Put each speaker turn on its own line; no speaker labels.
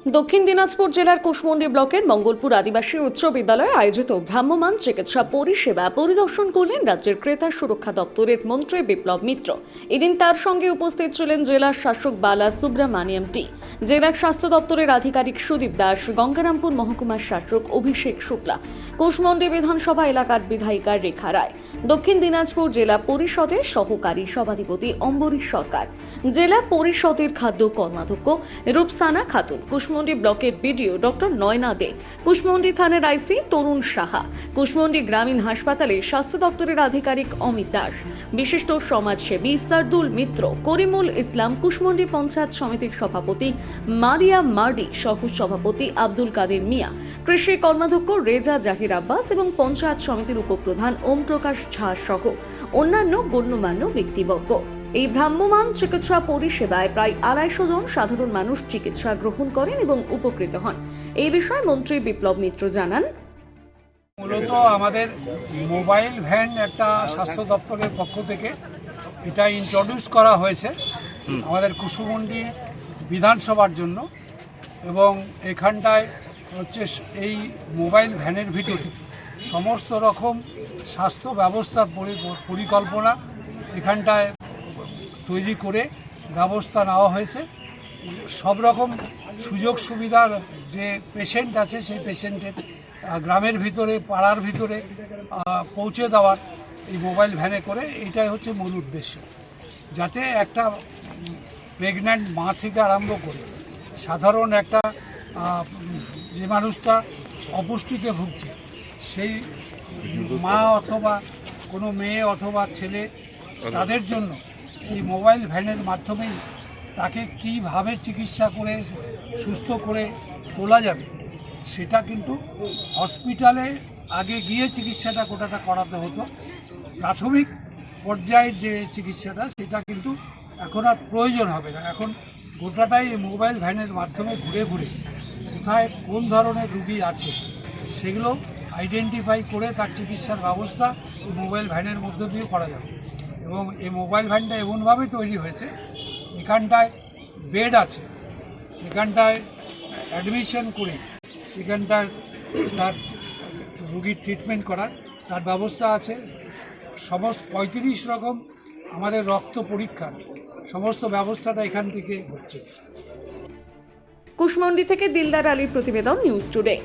দক্ষিণ দিনাজপুর জেলার কুশমন্ডি ব্লকের মঙ্গলপুর আদিবাসী উচ্চ বিদ্যালয়ে আয়োজিত ভ্রাম্যমাণ চিকিৎসা পরিষেবা পরিদর্শন করলেন রাজ্যের ক্রেতা সুরক্ষা দপ্তরের মন্ত্রী বিপ্লব মিত্র। এদিন তার সঙ্গে উপস্থিত ছিলেন জেলার শাসক বালা সুব্রমণিয়াম টি, জেলার স্বাস্থ্য দপ্তরের আধিকারিক সুদীপ দাস, গঙ্গারামপুর মহকুমার শাসক অভিষেক শুক্লা, কুশমন্ডি বিধানসভা এলাকার বিধায়িকা রেখা রায়, দক্ষিণ দিনাজপুর জেলা পরিষদের সহকারী সভাধিপতি অম্বরীশ সরকার, জেলা পরিষদের খাদ্য কর্মাধ্যক্ষ রূপসানা খাতুন, কুশমন্ডি ব্লকের বিডিও ডক্টর নয়না দে, কুশমন্ডি থানার আইসি তরুণ সাহা, কুশমন্ডি গ্রামীণ হাসপাতালে স্বাস্থ্য দপ্তরের আধিকারিক অমিত দাস, বিশিষ্ট সমাজসেবী সারদুল মিত্র, করিমুল ইসলাম, কুশমন্ডি পঞ্চায়েত সমিতির সভাপতি মারিয়া মার্ডি, সহ সভাপতি আব্দুল কাদের মিয়া, কৃষি কর্মাধ্যক্ষ রেজা জাহির আব্বাস এবং পঞ্চায়েত সমিতির উপপ্রধান ওম প্রকাশ ঝা সহ অন্যান্য গণ্যমান্য ব্যক্তিবর্গ। এই ভ্রাম্যমাণ চিকিৎসা পরিষেবায় প্রায় 250 জন সাধারণ মানুষ চিকিৎসা গ্রহণ করেন এবং উপকৃত হন। এই বিষয়ে মন্ত্রী বিপ্লব মিত্র জানান,
মূলত আমাদের মোবাইল ভ্যান একটা স্বাস্থ্য দপ্তরের পক্ষ থেকে এটা ইন্ট্রোডিউস করা হয়েছে আমাদের কুশমন্ডি বিধানসভার জন্য, এবং এখানটায় হচ্ছে এই মোবাইল ভ্যানের ভিতরে সমস্ত রকম স্বাস্থ্য ব্যবস্থার পরিকল্পনা এখানটায় তৈরি করে ব্যবস্থা নেওয়া হয়েছে। সব রকম সুযোগ সুবিধার যে পেশেন্ট আছে সেই পেশেন্টের গ্রামের ভিতরে, পাড়ার ভিতরে পৌঁছে দেওয়ার এই মোবাইল ভ্যানে করে এইটাই হচ্ছে মূল উদ্দেশ্য, যাতে একটা প্রেগন্যান্ট মা থেকে আরম্ভ করে সাধারণ একটা যে মানুষটা অপুষ্টিতে ভুগছে সেই মা অথবা কোনো মেয়ে অথবা ছেলে, তাদের জন্য এই মোবাইল ভ্যানের মাধ্যমেই তাকে কীভাবে চিকিৎসা করে সুস্থ করে তোলা যাবে সেটা কিন্তু হসপিটালে আগে গিয়ে চিকিৎসাটা গোটাটা করাতে হতো। প্রাথমিক পর্যায়ের যে চিকিৎসাটা সেটা কিন্তু এখন আর প্রয়োজন হবে না। এখন গোটাটাই এই মোবাইল ভ্যানের মাধ্যমে ঘুরে ঘুরে কোথায় কোন ধরনের রুগী আছে সেগুলো আইডেন্টিফাই করে তার চিকিৎসার ব্যবস্থা এই মোবাইল ভ্যানের মধ্য দিয়ে করা যাবে। এবং এই মোবাইল ভ্যানটা এমনভাবে তৈরি হয়েছে, এখানটায় বেড আছে, সেখানটায় অ্যাডমিশন করে সেখানটায় তার রুগীর ট্রিটমেন্ট করার তার ব্যবস্থা আছে। সমস্ত 35 রকম আমাদের রক্ত পরীক্ষার সমস্ত ব্যবস্থাটা এখান থেকে হচ্ছে।
কুশমন্ডি থেকে দিলদার আলীর প্রতিবেদন, নিউজ টুডে।